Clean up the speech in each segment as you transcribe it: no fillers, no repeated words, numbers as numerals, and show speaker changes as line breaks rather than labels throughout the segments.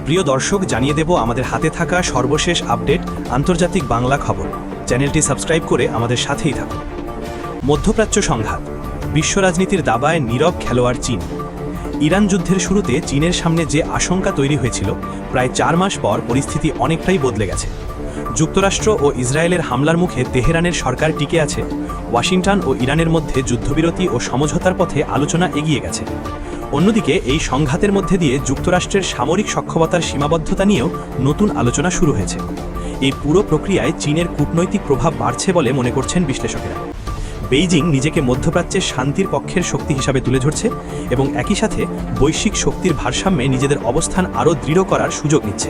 প্রিয় দর্শক, জানিয়ে দেব আমাদের হাতে থাকা সর্বশেষ আপডেট আন্তর্জাতিক বাংলা খবর। চ্যানেলটি সাবস্ক্রাইব করে আমাদের সাথেই থাকুন। মধ্যপ্রাচ্য সংঘাত, বিশ্ব রাজনীতির দাবায় নীরব খেলোয়াড় চীন। ইরান যুদ্ধের শুরুতে চীনের সামনে যে আশঙ্কা তৈরি হয়েছিল, প্রায় 4 মাস পর পরিস্থিতি অনেকটাই বদলে গেছে। যুক্তরাষ্ট্র ও ইসরায়েলের হামলার মুখে তেহরানের সরকার টিকে আছে। ওয়াশিংটন ও ইরানের মধ্যে যুদ্ধবিরতি ও সমঝোতার পথে আলোচনা এগিয়ে গেছে। অন্যদিকে এই সংঘাতের মধ্যে দিয়ে যুক্তরাষ্ট্রের সামরিক সক্ষমতার সীমাবদ্ধতা নিয়েও নতুন আলোচনা শুরু হয়েছে। এই পুরো প্রক্রিয়ায় চীনের কূটনৈতিক প্রভাব বাড়ছে বলে মনে করছেন বিশ্লেষকেরা। বেইজিং নিজেকে মধ্যপ্রাচ্যের শান্তির পক্ষের শক্তি হিসাবে তুলে ধরছে এবং একই সাথে বৈশ্বিক শক্তির ভারসাম্যে নিজেদের অবস্থান আরও দৃঢ় করার সুযোগ নিচ্ছে।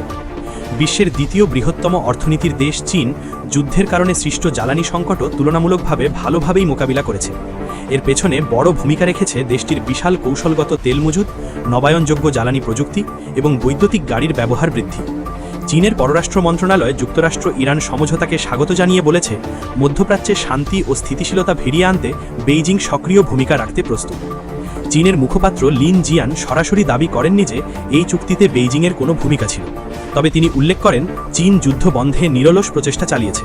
বিশ্বের দ্বিতীয় বৃহত্তম অর্থনীতির দেশ চীন যুদ্ধের কারণে সৃষ্ট জ্বালানি সংকটও তুলনামূলকভাবে ভালোভাবেই মোকাবিলা করেছে। এর পেছনে বড় ভূমিকা রেখেছে দেশটির বিশাল কৌশলগত তেল মজুদ, নবায়নযোগ্য জ্বালানি প্রযুক্তি এবং বৈদ্যুতিক গাড়ির ব্যবহার বৃদ্ধি। চীনের পররাষ্ট্র মন্ত্রণালয় যুক্তরাষ্ট্র ইরান সমঝোতাকে স্বাগত জানিয়ে বলেছে, মধ্যপ্রাচ্যে শান্তি ও স্থিতিশীলতা ফিরিয়ে আনতে বেইজিং সক্রিয় ভূমিকা রাখতে প্রস্তুত। চীনের মুখপাত্র লিন জিয়ান সরাসরি দাবি করেননি যে এই চুক্তিতে বেইজিংয়ের কোনো ভূমিকা ছিল, তবে তিনি উল্লেখ করেন চীন যুদ্ধ বন্ধে নিরলস প্রচেষ্টা চালিয়েছে।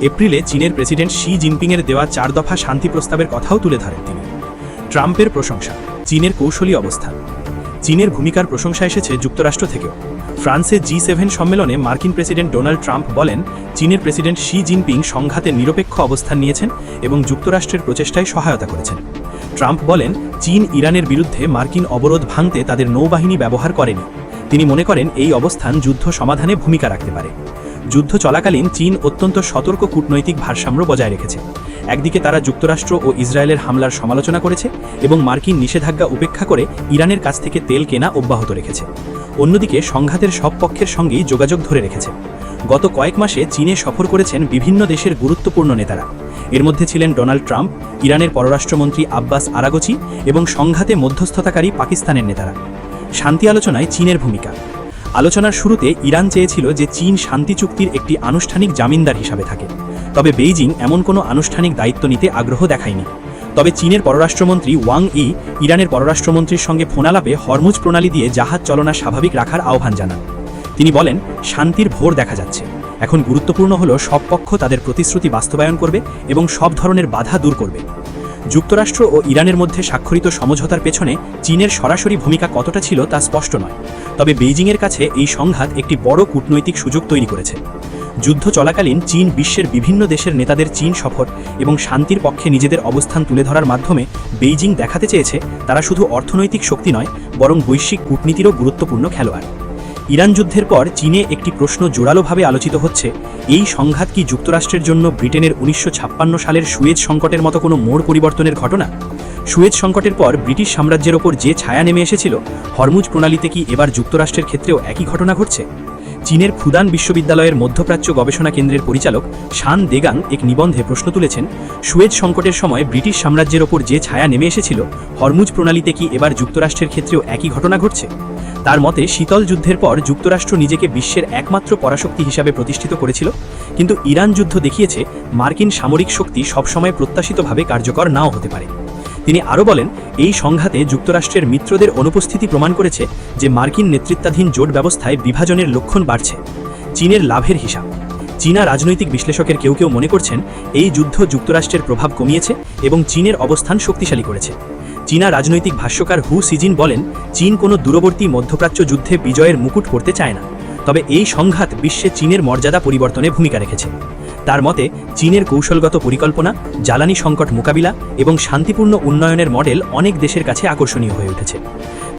এপ্রিলে চীনের প্রেসিডেন্ট শি জিনপিংয়ের দেওয়া 4 দফা শান্তি প্রস্তাবের কথাও তুলে ধরেন তিনি। ট্রাম্পের প্রশংসা, চীনের কৌশলী অবস্থান। চীনের ভূমিকার প্রশংসা এসেছে যুক্তরাষ্ট্র থেকেও। ফ্রান্সে G7 সম্মেলনে মার্কিন প্রেসিডেন্ট ডোনাল্ড ট্রাম্প বলেন, চীনের প্রেসিডেন্ট শি জিনপিং সংঘাতে নিরপেক্ষ অবস্থান নিয়েছেন এবং যুক্তরাষ্ট্রের প্রচেষ্টায় সহায়তা করেছেন। ট্রাম্প বলেন, চীন ইরানের বিরুদ্ধে মার্কিন অবরোধ ভাঙতে তাদের নৌবাহিনী ব্যবহার করেনি। তিনি মনে করেন এই অবস্থান যুদ্ধ সমাধানে ভূমিকা রাখতে পারে। যুদ্ধ চলাকালীন চীন অত্যন্ত সতর্ক কূটনৈতিক ভারসাম্য বজায় রেখেছে। একদিকে তারা যুক্তরাষ্ট্র ও ইসরায়েলের হামলার সমালোচনা করেছে এবং মার্কিন নিষেধাজ্ঞা উপেক্ষা করে ইরানের কাছ থেকে তেল কেনা অব্যাহত রেখেছে। অন্যদিকে সংঘাতের সব পক্ষের সঙ্গেই যোগাযোগ ধরে রেখেছে। গত কয়েক মাসে চীনে সফর করেছেন বিভিন্ন দেশের গুরুত্বপূর্ণ নেতারা। এর মধ্যে ছিলেন ডোনাল্ড ট্রাম্প, ইরানের পররাষ্ট্রমন্ত্রী আব্বাস আরাগচি এবং সংঘাতে মধ্যস্থতাকারী পাকিস্তানের নেতারা। শান্তি আলোচনায় চীনের ভূমিকা। আলোচনার শুরুতে ইরান চেয়েছিল যে চীন শান্তি চুক্তির একটি আনুষ্ঠানিক জামিনদার হিসাবে থাকে, তবে বেইজিং এমন কোনো আনুষ্ঠানিক দায়িত্ব নিতে আগ্রহ দেখায়নি। তবে চীনের পররাষ্ট্রমন্ত্রী ওয়াং ই ইরানের পররাষ্ট্রমন্ত্রীর সঙ্গে ফোনালাপে হরমুজ প্রণালী দিয়ে জাহাজ চলনা স্বাভাবিক রাখার আহ্বান জানান। তিনি বলেন, শান্তির ভোর দেখা যাচ্ছে, এখন গুরুত্বপূর্ণ হল সব পক্ষ তাদের প্রতিশ্রুতি বাস্তবায়ন করবে এবং সব ধরনের বাধা দূর করবে। যুক্তরাষ্ট্র ও ইরানের মধ্যে স্বাক্ষরিত সমঝোতার পেছনে চীনের সরাসরি ভূমিকা কতটা ছিল তা স্পষ্ট নয়, তবে বেইজিংয়ের কাছে এই সংঘাত একটি বড় কূটনৈতিক সুযোগ তৈরি করেছে। যুদ্ধ চলাকালীন চীন বিশ্বের বিভিন্ন দেশের নেতাদের চীন সফর এবং শান্তির পক্ষে নিজেদের অবস্থান তুলে ধরার মাধ্যমে বেইজিং দেখাতে চেয়েছে তারা শুধু অর্থনৈতিক শক্তি নয়, বরং বৈশ্বিক কূটনীতিরও গুরুত্বপূর্ণ খেলোয়াড়। ইরান যুদ্ধের পর চীনে একটি প্রশ্ন জোরালোভাবে আলোচিত হচ্ছে, এই সংঘাত কি যুক্তরাষ্ট্রের জন্য ব্রিটেনের 1956 সালের সুয়েজ সংকটের মতো কোনো মোড় পরিবর্তনের ঘটনা? সুয়েজ সংকটের পর ব্রিটিশ সাম্রাজ্যের ওপর যে ছায়া নেমে এসেছিল, হরমুজ প্রণালীতে কি এবার যুক্তরাষ্ট্রের ক্ষেত্রেও একই ঘটনা ঘটছে? চীনের ফুদান বিশ্ববিদ্যালয়ের মধ্যপ্রাচ্য গবেষণা কেন্দ্রের পরিচালক শান দেগাং এক নিবন্ধে প্রশ্ন তুলেছেন, সুয়েজ সংকটের সময় ব্রিটিশ সাম্রাজ্যের ওপর যে ছায়া নেমে এসেছিল, হরমুজ প্রণালীতে কি এবার যুক্তরাষ্ট্রের ক্ষেত্রেও একই ঘটনা ঘটছে? তার মতে, শীতল যুদ্ধের পর যুক্তরাষ্ট্র নিজেকে বিশ্বের একমাত্র পরাশক্তি হিসাবে প্রতিষ্ঠিত করেছিল, কিন্তু ইরান যুদ্ধ দেখিয়েছে মার্কিন সামরিক শক্তি সবসময় প্রত্যাশিতভাবে কার্যকর নাও হতে পারে। তিনি আরও বলেন, এই সংঘাতে যুক্তরাষ্ট্রের মিত্রদের অনুপস্থিতি প্রমাণ করেছে যে মার্কিন নেতৃত্বাধীন জোট ব্যবস্থায় বিভাজনের লক্ষণ বাড়ছে। চীনের লাভের হিসাব। চীনা রাজনৈতিক বিশ্লেষকের কেউ কেউ মনে করছেন, এই যুদ্ধ যুক্তরাষ্ট্রের প্রভাব কমিয়েছে এবং চীনের অবস্থান শক্তিশালী করেছে। চীনা রাজনৈতিক ভাষ্যকার হু সিজিন বলেন, চীন কোনো দূরবর্তী মধ্যপ্রাচ্য যুদ্ধে বিজয়ের মুকুট পড়তে চায় না, তবে এই সংঘাত বিশ্বে চীনের মর্যাদা পরিবর্তনে ভূমিকা রেখেছে। তার মতে, চীনের কৌশলগত পরিকল্পনা, জ্বালানি সংকট মোকাবিলা এবং শান্তিপূর্ণ উন্নয়নের মডেল অনেক দেশের কাছে আকর্ষণীয় হয়ে উঠেছে।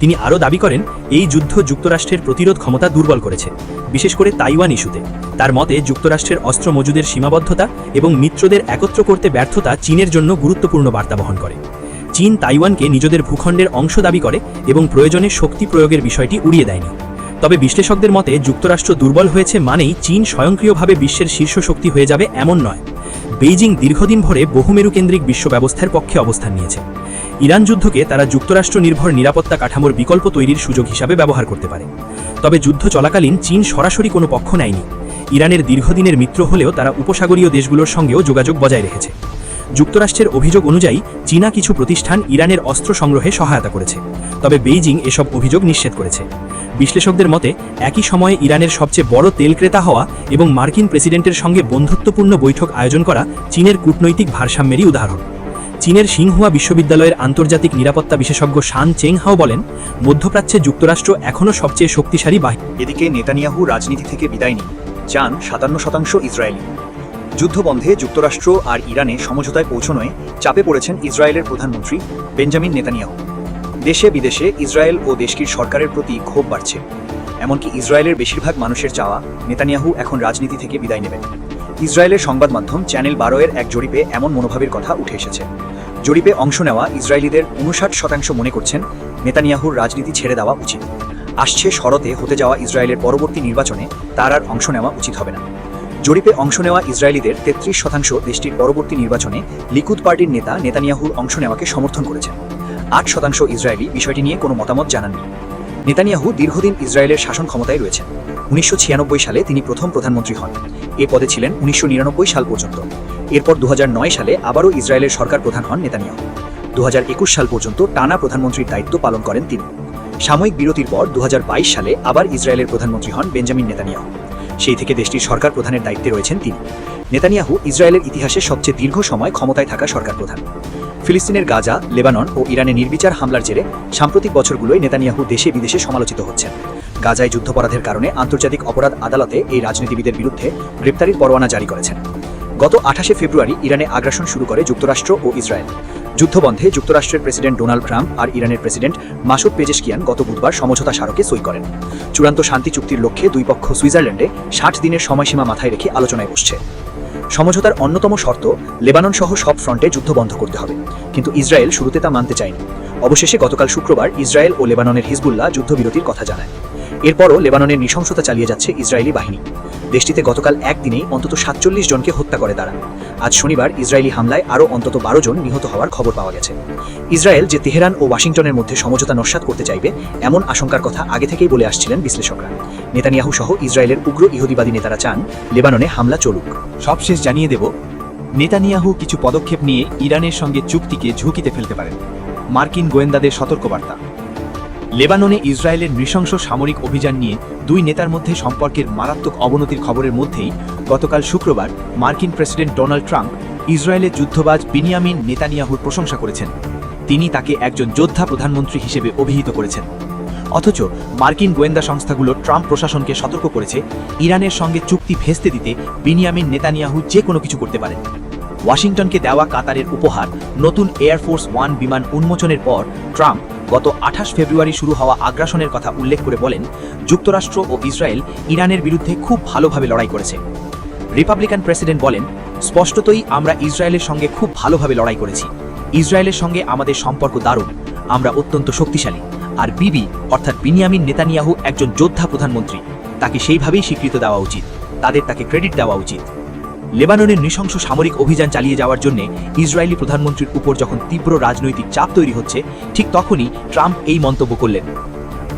তিনি আরও দাবি করেন, এই যুদ্ধ যুক্তরাষ্ট্রের প্রতিরোধ ক্ষমতা দুর্বল করেছে, বিশেষ করে তাইওয়ান ইস্যুতে। তার মতে, যুক্তরাষ্ট্রের অস্ত্র মজুদের সীমাবদ্ধতা এবং মিত্রদের একত্র করতে ব্যর্থতা চীনের জন্য গুরুত্বপূর্ণ বার্তা বহন করে। চীন তাইওয়ানকে নিজেদের ভূখণ্ডের অংশ দাবি করে এবং প্রয়োজনে শক্তি প্রয়োগের বিষয়টি উড়িয়ে দেয়নি। তবে বিশ্লেষকদের মতে, যুক্তরাষ্ট্র দুর্বল হয়েছে মানেই চীন স্বয়ংক্রিয়ভাবে বিশ্বের শীর্ষ শক্তি হয়ে যাবে এমন নয়। বেইজিং দীর্ঘদিন ধরে বহুমেরুকেন্দ্রিক বিশ্ব ব্যবস্থার পক্ষে অবস্থান নিয়েছে। ইরান যুদ্ধকে তারা যুক্তরাষ্ট্র নির্ভর নিরাপত্তা কাঠামোর বিকল্প তৈরির সুযোগ হিসাবে ব্যবহার করতে পারে। তবে যুদ্ধ চলাকালীন চীন সরাসরি কোনো পক্ষ নেয়নি। ইরানের দীর্ঘদিনের মিত্র হলেও তারা উপসাগরীয় দেশগুলোর সঙ্গেও যোগাযোগ বজায় রেখেছে। যুক্তরাষ্ট্রের অভিযোগ অনুযায়ী চীনা কিছু প্রতিষ্ঠান ইরানের অস্ত্র সংগ্রহে সহায়তা করেছে, তবে বেইজিং এসব অভিযোগ নিষেধ করেছে। বিশ্লেষকদের মতে একই সময়ে ইরানের সবচেয়ে বড় তেল ক্রেতা হওয়া এবং মার্কিন প্রেসিডেন্টের সঙ্গে বন্ধুত্বপূর্ণ বৈঠক আয়োজন করা চীনের কূটনৈতিক ভারসাম্যেরই উদাহরণ। চীনের সিংহুয়া বিশ্ববিদ্যালয়ের আন্তর্জাতিক নিরাপত্তা বিশেষজ্ঞ শান চেংহাও বলেন, মধ্যপ্রাচ্যে যুক্তরাষ্ট্র এখনও সবচেয়ে শক্তিশালী বাহিনী।
এদিকে নেতানিয়াহু রাজনীতি থেকে বিদায় নিন, চান 57% ইসরায়েলি। যুদ্ধবন্ধে যুক্তরাষ্ট্র আর ইরানে সমঝোতায় পৌঁছনোয় চাপে পড়েছেন ইসরায়েলের প্রধানমন্ত্রী বেঞ্জামিন নেতানিয়াহু। দেশে বিদেশে ইসরায়েল ও দেশটির সরকারের প্রতি ক্ষোভ বাড়ছে। এমনকি ইসরায়েলের বেশিরভাগ মানুষের চাওয়া নেতানিয়াহু এখন রাজনীতি থেকে বিদায় নেবেন। ইসরায়েলের সংবাদ মাধ্যম চ্যানেল 12-এর এক জরিপে এমন মনোভাবের কথা উঠে এসেছে। জরিপে অংশ নেওয়া ইসরায়েলিদের 59% মনে করছেন নেতানিয়াহুর রাজনীতি ছেড়ে দেওয়া উচিত। আসছে শরতে হতে যাওয়া ইসরায়েলের পরবর্তী নির্বাচনে তার আর অংশ নেওয়া উচিত হবে না। জরিপে অংশ নেওয়া ইসরায়েলিদের 33% দেশটির পরবর্তী নির্বাচনে লিকুদ পার্টির নেতা নেতানিয়াহুর অংশ নেওয়াকে সমর্থন করেছেন। 8% ইসরায়েলি বিষয়টি নিয়ে কোনো মতামত জানাননি। নেতানিয়াহু দীর্ঘদিন ইসরায়েলের শাসন ক্ষমতায় রয়েছেন। 1996 সালে তিনি প্রথম প্রধানমন্ত্রী হন। এ পদে ছিলেন 1999 সাল পর্যন্ত। এরপর 2009 সালে আবারও ইসরায়েলের সরকার প্রধান হন নেতানিয়াহু। 2021 সাল পর্যন্ত টানা প্রধানমন্ত্রীর দায়িত্ব পালন করেন তিনি। সাময়িক বিরতির পর 2022 সালে আবার ইসরায়েলের প্রধানমন্ত্রী হন বেঞ্জামিন নেতানিয়াহু। সেই থেকে দেশটির সরকার প্রধানের দায়িত্বে রয়েছেন তিনি। নেতানিয়াহু ইসরায়েলের ইতিহাসে সবচেয়ে দীর্ঘ সময় ক্ষমতায় থাকা সরকার প্রধান। ফিলিস্তিনের গাজা, লেবানন ও ইরানে নির্বিচার হামলার জেরে সাম্প্রতিক বছরগুলোয় নেতানিয়াহু দেশে বিদেশে সমালোচিত হচ্ছেন। গাজায় যুদ্ধাপরাধের কারণে আন্তর্জাতিক অপরাধ আদালতে এই রাজনীতিবিদের বিরুদ্ধে গ্রেপ্তারির পরোয়ানা জারি করেছেন। গত 28শে ফেব্রুয়ারি ইরানে আগ্রাসন শুরু করে যুক্তরাষ্ট্র ও ইসরায়েল। যুদ্ধবন্ধে যুক্তরাষ্ট্রের প্রেসিডেন্ট ডোনাল্ড ট্রাম্প আর ইরানের প্রেসিডেন্ট মাসুদ পেজেশকিয়ান গত বুধবার সমঝোতা স্মারকে সই করেন। চূড়ান্ত শান্তি চুক্তির লক্ষ্যে দুই পক্ষ সুইজারল্যান্ডে 60 দিনের সময়সীমা মাথায় রেখে আলোচনায় বসছে। সমঝোতার অন্যতম শর্ত লেবানন সহ সব ফ্রন্টে যুদ্ধ বন্ধ করতে হবে, কিন্তু ইসরায়েল শুরুতে তা মানতে চায়নি। অবশেষে গতকাল শুক্রবার ইসরায়েল ও লেবাননের হিজবুল্লাহ যুদ্ধবিরতির কথা জানায়। এরপরও লেবাননের নৃশংসতা চালিয়ে যাচ্ছে ইসরায়েলি বাহিনী। দেশটিতে গতকাল একদিনেই অন্তত 47 জনকে হত্যা করে তারা। আজ শনিবার ইসরায়েলি হামলায় আরও অন্তত 12 জন নিহত হওয়ার খবর পাওয়া গেছে। ইসরায়েল যে তেহরান ও ওয়াশিংটনের মধ্যে সমঝোতা নস্যাৎ করতে চাইবে এমন আশঙ্কার কথা আগে থেকেই বলে আসছিলেন বিশ্লেষকরা। নেতানিয়াহু সহ ইসরায়েলের উগ্র ইহুদিবাদী নেতারা চান লেবাননে হামলা চলুক।
সবশেষ জানিয়ে দেব, নেতানিয়াহু কিছু পদক্ষেপ নিয়ে ইরানের সঙ্গে চুক্তিকে ঝুঁকিতে ফেলতে পারেন। মার্কিন গোয়েন্দাদের সতর্কবার্তা। লেবাননে ইসরায়েলের নৃশংস সামরিক অভিযান নিয়ে দুই নেতার মধ্যে সম্পর্কের মারাত্মক অবনতির খবরের মধ্যেই গতকাল শুক্রবার মার্কিন প্রেসিডেন্ট ডোনাল্ড ট্রাম্প ইসরায়েলের যুদ্ধবাজ বিনিয়ামিন নেতানিয়াহুর প্রশংসা করেছেন। তিনি তাকে একজন যোদ্ধা প্রধানমন্ত্রী হিসেবে অভিহিত করেছেন। অথচ মার্কিন গোয়েন্দা সংস্থাগুলো ট্রাম্প প্রশাসনকে সতর্ক করেছে, ইরানের সঙ্গে চুক্তি ভেস্তে দিতে বিনিয়ামিন নেতানিয়াহু যে কোনো কিছু করতে পারেন। ওয়াশিংটনকে দেওয়া কাতারের উপহার নতুন এয়ারফোর্স 1 বিমান উন্মোচনের পর ট্রাম্প গত 28 ফেব্রুয়ারি শুরু হওয়া আগ্রাসনের কথা উল্লেখ করে বলেন, যুক্তরাষ্ট্র ও ইসরায়েল ইরানের বিরুদ্ধে খুব ভালোভাবে লড়াই করেছে। রিপাবলিকান প্রেসিডেন্ট বলেন, স্পষ্টতই আমরা ইসরায়েলের সঙ্গে খুব ভালোভাবে লড়াই করেছি। ইসরায়েলের সঙ্গে আমাদের সম্পর্ক দারুণ, আমরা অত্যন্ত শক্তিশালী। আর বিবি অর্থাৎ বিনিয়ামিন নেতানিয়াহু একজন যোদ্ধা প্রধানমন্ত্রী, তাকে সেইভাবেই স্বীকৃতি দেওয়া উচিত, তাকে ক্রেডিট দেওয়া উচিত। লেবাননের নৃশংস সামরিক অভিযান চালিয়ে যাওয়ার জন্য ইসরায়েলি প্রধানমন্ত্রীর উপর যখন তীব্র রাজনৈতিক চাপ তৈরি হচ্ছে, ঠিক তখনই ট্রাম্প এই মন্তব্য করলেন।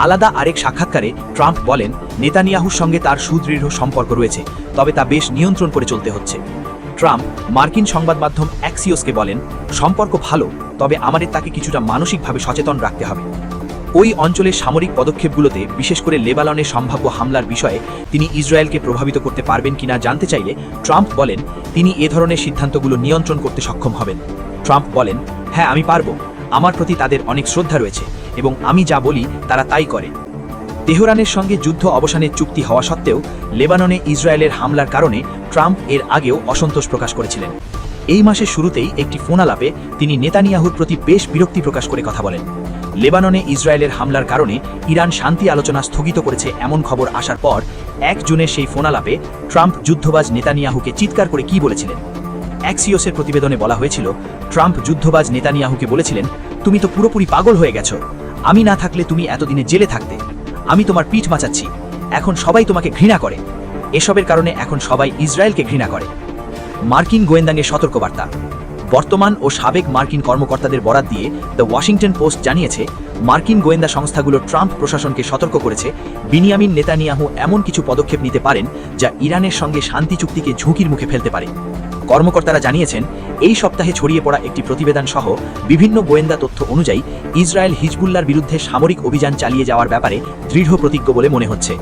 আলাদা আরেক সাক্ষাৎকারে ট্রাম্প বলেন, নেতানিয়াহুর সঙ্গে তার সুদৃঢ় সম্পর্ক রয়েছে, তবে তা বেশ নিয়ন্ত্রণ করে চলতে হচ্ছে। ট্রাম্প মার্কিন সংবাদ মাধ্যম অ্যাক্সিওসকে বলেন, সম্পর্ক ভালো, তবে আমাদের তাকে কিছুটা মানসিকভাবে সচেতন রাখতে হবে। ওই অঞ্চলের সামরিক পদক্ষেপগুলোতে, বিশেষ করে লেবাননের সম্ভাব্য হামলার বিষয়ে তিনি ইসরায়েলকে প্রভাবিত করতে পারবেন কিনা জানতে চাইলে ট্রাম্প বলেন, তিনি এ ধরনের সিদ্ধান্তগুলো নিয়ন্ত্রণ করতে সক্ষম হবেন। ট্রাম্প বলেন, হ্যাঁ আমি পারব, আমার প্রতি তাদের অনেক শ্রদ্ধা রয়েছে এবং আমি যা বলি তারা তাই করে। তেহরানের সঙ্গে যুদ্ধ অবসানের চুক্তি হওয়া সত্ত্বেও লেবাননে ইসরায়েলের হামলার কারণে ট্রাম্প এর আগেও অসন্তোষ প্রকাশ করেছিলেন। এই মাসের শুরুতেই একটি ফোন আলাপে তিনি নেতানিয়াহুর প্রতি বেশ বিরক্তি প্রকাশ করে কথা বলেন। লেবাননে ইসরায়েলের হামলার কারণে ইরান শান্তি আলোচনা স্থগিত করেছে এমন খবর আসার পর 1 জুনের সেই ফোন আলাপে ট্রাম্প যুদ্ধবাজ নেতানিয়াহুকে চিৎকার করে কি বলেছিলেন। অ্যাক্সিওসের প্রতিবেদনে বলা হয়েছিল, ট্রাম্প যুদ্ধবাজ নেতানিয়াহুকে বলেছিলেন, তুমি তো পুরোপুরি পাগল হয়ে গেছো, আমি না থাকলে তুমি এতদিনে জেলে থাকতে, আমি তোমার পিঠ বাঁচাচ্ছি, এখন সবাই তোমাকে ঘৃণা করে, এসবের কারণে এখন সবাই ইসরায়েলকে ঘৃণা করে। মার্কিন গোয়েন্দাঙ্গের সতর্কবার্তা। বর্তমান ও সাবেক মার্কিন কর্মকর্তাদের বরাত দিয়ে দ্য ওয়াশিংটন পোস্ট জানিয়েছে, মার্কিন গোয়েন্দা সংস্থাগুলো ট্রাম্প প্রশাসনকে সতর্ক করেছে, বিনিয়ামিন নেতানিয়াহু এমন কিছু পদক্ষেপ নিতে পারেন যা ইরানের সঙ্গে শান্তি চুক্তিকে ঝুঁকির মুখে ফেলতে পারে। কর্মকর্তারা জানিয়েছেন, এই সপ্তাহে ছড়িয়ে পড়া একটি প্রতিবেদন সহ বিভিন্ন গোয়েন্দা তথ্য অনুযায়ী ইসরায়েল হিজবুল্লাহর বিরুদ্ধে সামরিক অভিযান চালিয়ে যাওয়ার ব্যাপারে দৃঢ় প্রতিজ্ঞ বলে মনে হচ্ছে।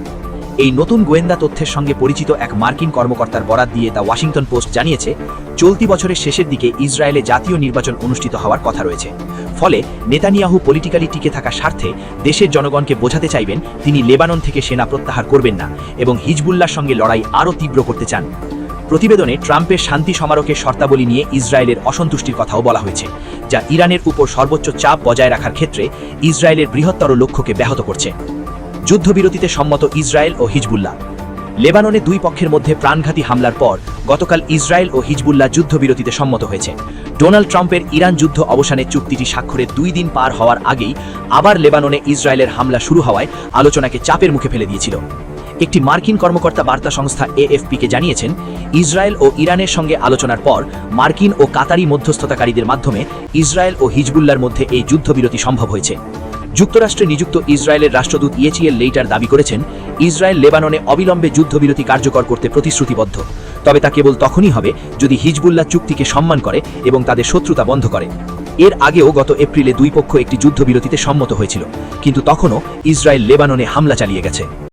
এই নতুন গোয়েন্দা তথ্যের সঙ্গে পরিচিত এক মার্কিন কর্মকর্তার বরাত দিয়ে দ্য ওয়াশিংটন পোস্ট জানিয়েছে, চলতি বছরের শেষের দিকে ইসরায়েলে জাতীয় নির্বাচন অনুষ্ঠিত হওয়ার কথা রয়েছে। ফলে নেতানিয়াহু পলিটিক্যালি টিকে থাকার স্বার্থে দেশের জনগণকে বোঝাতে চাইবেন তিনি লেবানন থেকে সেনা প্রত্যাহার করবেন না এবং হিজবুল্লাহর সঙ্গে লড়াই আরও তীব্র করতে চান। প্রতিবেদনে ট্রাম্পের শান্তি সমারোহের শর্তাবলী নিয়ে ইসরায়েলের অসন্তুষ্টির কথাও বলা হয়েছে, যা ইরানের উপর সর্বোচ্চ চাপ বজায় রাখার ক্ষেত্রে ইসরায়েলের বৃহত্তর লক্ষ্যকে ব্যাহত করছে। যুদ্ধবিরতিতে সম্মত ইসরায়েল ও হিজবুল্লাহ। লেবাননে দুই পক্ষের মধ্যে প্রাণঘাতী হামলার পর গতকাল ইসরায়েল ও হিজবুল্লাহ যুদ্ধবিরতিতে সম্মত হয়েছে। ডোনাল্ড ট্রাম্পের ইরান যুদ্ধ অবসানের চুক্তিটি স্বাক্ষরের 2 দিন পার হওয়ার আগেই আবার লেবাননে ইসরায়েলের হামলা শুরু হওয়ায় আলোচনাকে চাপের মুখে ফেলে দিয়েছিল। একটি মার্কিন কর্মকর্তা বার্তা সংস্থা এএফপিকে জানিয়েছেন, ইসরায়েল ও ইরানের সঙ্গে আলোচনার পর মার্কিন ও কাতারি মধ্যস্থতাকারীদের মাধ্যমে ইসরায়েল ও হিজবুল্লাহর মধ্যে এই যুদ্ধবিরতি সম্ভব হয়েছে। যুক্তরাষ্ট্রে নিযুক্ত ইসরায়েলের রাষ্ট্রদূত ইয়েচিয়েল লেইটার দাবি করেছেন, ইসরায়েল লেবাননে অবিলম্বে যুদ্ধবিরতি কার্যকর করতে প্রতিশ্রুতিবদ্ধ, তবে তা কেবল তখনই হবে যদি হিজবুল্লাহ চুক্তিকে সম্মান করে এবং তাদের শত্রুতা বন্ধ করে। এর আগেও গত এপ্রিলে দুই পক্ষ একটি যুদ্ধবিরতিতে সম্মত হয়েছিল, কিন্তু তখনও ইসরায়েল লেবাননে হামলা চালিয়ে গেছে।